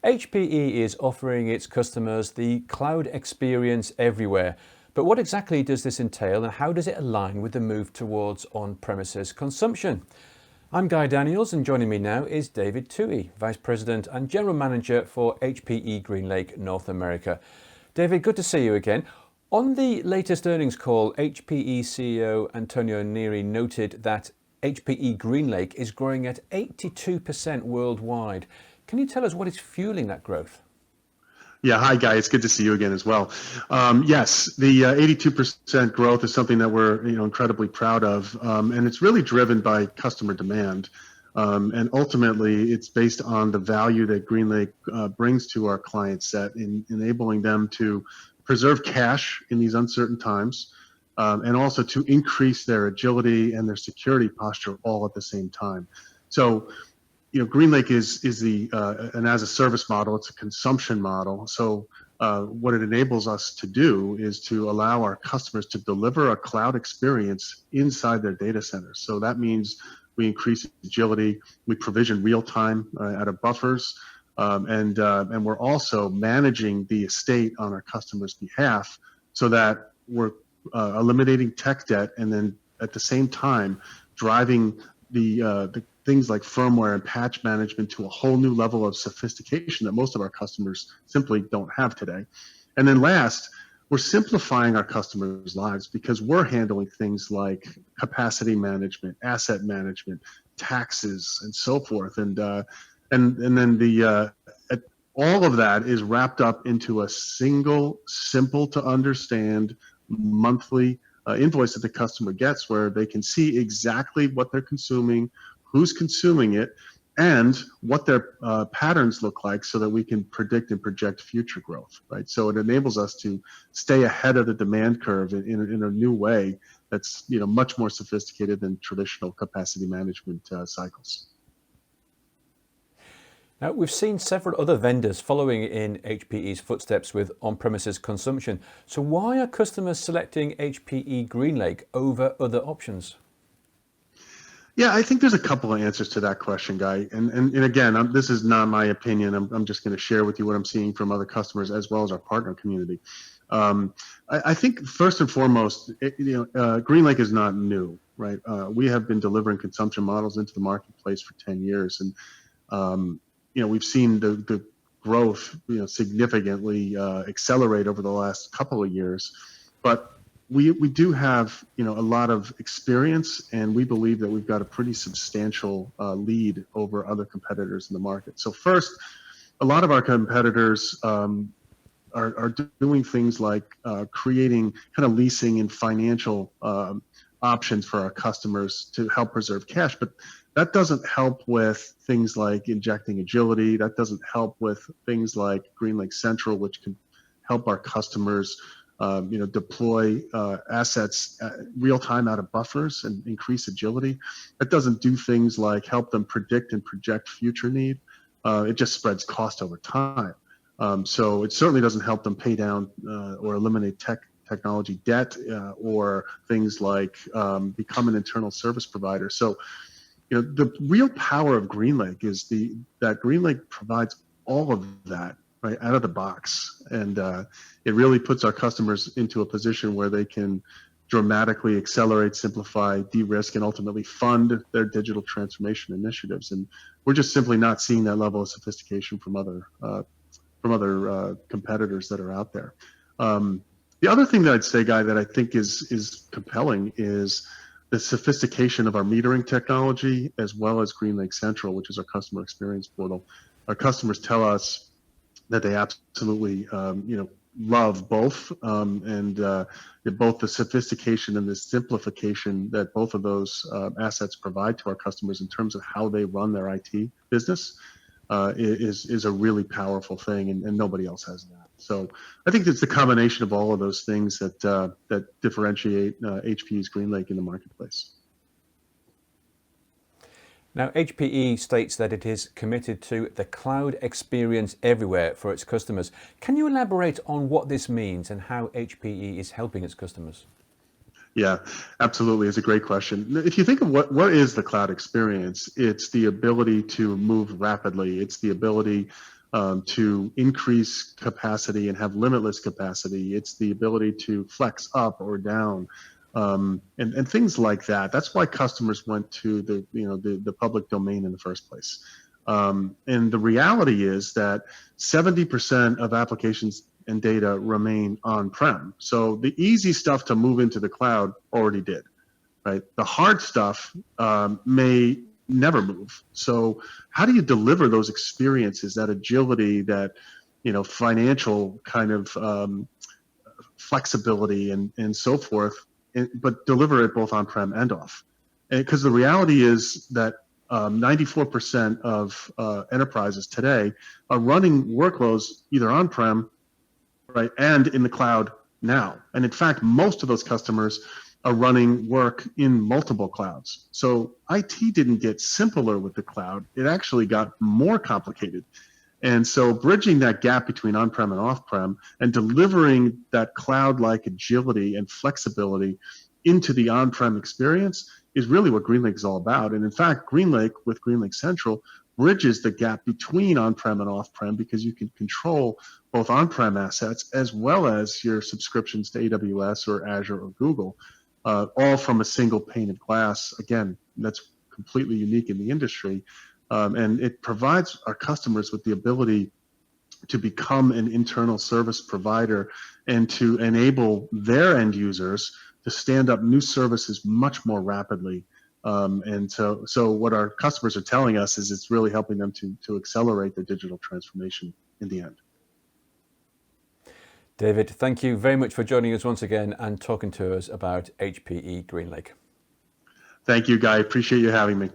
HPE is offering its customers the cloud experience everywhere. But what exactly does this entail and how does it align with the move towards on-premises consumption? I'm Guy Daniels and joining me now is David Toohey, Vice President and General Manager for HPE GreenLake North America. David, good to see you again. On the latest earnings call, HPE CEO Antonio Neri noted that HPE GreenLake is growing at 82% worldwide. Can you tell us what is fueling that growth? Yeah, hi, Guy. It's good to see you again as well. Yes, the 82% growth is something that we're incredibly proud of, and it's really driven by customer demand. And ultimately, it's based on the value that GreenLake brings to our client set in enabling them to preserve cash in these uncertain times, and also to increase their agility and their security posture all at the same time. So, GreenLake is an as a service model. It's a consumption model. So what it enables us to do is to allow our customers to deliver a cloud experience inside their data centers. So that means we increase agility, we provision real time out of buffers, and we're also managing the estate on our customers' behalf so that we're eliminating tech debt and then at the same time driving the things like firmware and patch management to a whole new level of sophistication that most of our customers simply don't have today. And then last, we're simplifying our customers' lives because we're handling things like capacity management, asset management, taxes, and so forth. And then all of that is wrapped up into a single, simple to understand monthly invoice that the customer gets, where they can see exactly what they're consuming, who's consuming it, and what their patterns look like so that we can predict and project future growth, right? So it enables us to stay ahead of the demand curve in a new way that's much more sophisticated than traditional capacity management cycles. Now, we've seen several other vendors following in HPE's footsteps with on-premises consumption. So why are customers selecting HPE GreenLake over other options? Yeah, I think there's a couple of answers to that question, Guy. And again, this is not my opinion. I'm just going to share with you what I'm seeing from other customers as well as our partner community. I think first and foremost, GreenLake is not new, right? We have been delivering consumption models into the marketplace for 10 years. And, we've seen the growth, significantly accelerate over the last couple of years. But we do have, a lot of experience, and we believe that we've got a pretty substantial lead over other competitors in the market. So first, a lot of our competitors are doing things like creating kind of leasing and financial options for our customers to help preserve cash. But that doesn't help with things like injecting agility. That doesn't help with things like GreenLake Central, which can help our customers deploy assets real time out of buffers and increase agility. That doesn't do things like help them predict and project future need. It just spreads cost over time. So it certainly doesn't help them pay down or eliminate technology debt or things like become an internal service provider. So, the real power of GreenLake is that GreenLake provides all of that right out of the box, and it really puts our customers into a position where they can dramatically accelerate, simplify, de-risk, and ultimately fund their digital transformation initiatives. And we're just simply not seeing that level of sophistication from other competitors that are out there. The other thing that I'd say, Guy, that I think is compelling is the sophistication of our metering technology, as well as GreenLake Central, which is our customer experience portal. Our customers tell us that they absolutely, love both, and both the sophistication and the simplification that both of those assets provide to our customers in terms of how they run their IT business is a really powerful thing, and nobody else has that. So I think it's the combination of all of those things that differentiate HPE's GreenLake in the marketplace. Now, HPE states that it is committed to the cloud experience everywhere for its customers. Can you elaborate on what this means and how HPE is helping its customers? Yeah, absolutely. It's a great question. If you think of what is the cloud experience, it's the ability to move rapidly. It's the ability to increase capacity and have limitless capacity. It's the ability to flex up or down, and things like that. That's why customers went to the public domain in the first place. And the reality is that 70% of applications and data remain on-prem. So the easy stuff to move into the cloud already did, right? The hard stuff may never move. So how do you deliver those experiences, that agility, that financial kind of flexibility and so forth, but deliver it both on-prem and off? Because the reality is that 94% of enterprises today are running workloads either on-prem, right, and in the cloud now. And in fact, most of those customers are running work in multiple clouds. So IT didn't get simpler with the cloud. It actually got more complicated. And so bridging that gap between on-prem and off-prem and delivering that cloud-like agility and flexibility into the on-prem experience is really what GreenLake is all about. And in fact, GreenLake with GreenLake Central bridges the gap between on-prem and off-prem, because you can control both on-prem assets as well as your subscriptions to AWS or Azure or Google, all from a single pane of glass. Again, that's completely unique in the industry. And it provides our customers with the ability to become an internal service provider and to enable their end users to stand up new services much more rapidly. And so what our customers are telling us is it's really helping them to accelerate their digital transformation in the end. David, thank you very much for joining us once again and talking to us about HPE GreenLake. Thank you, Guy. Appreciate you having me.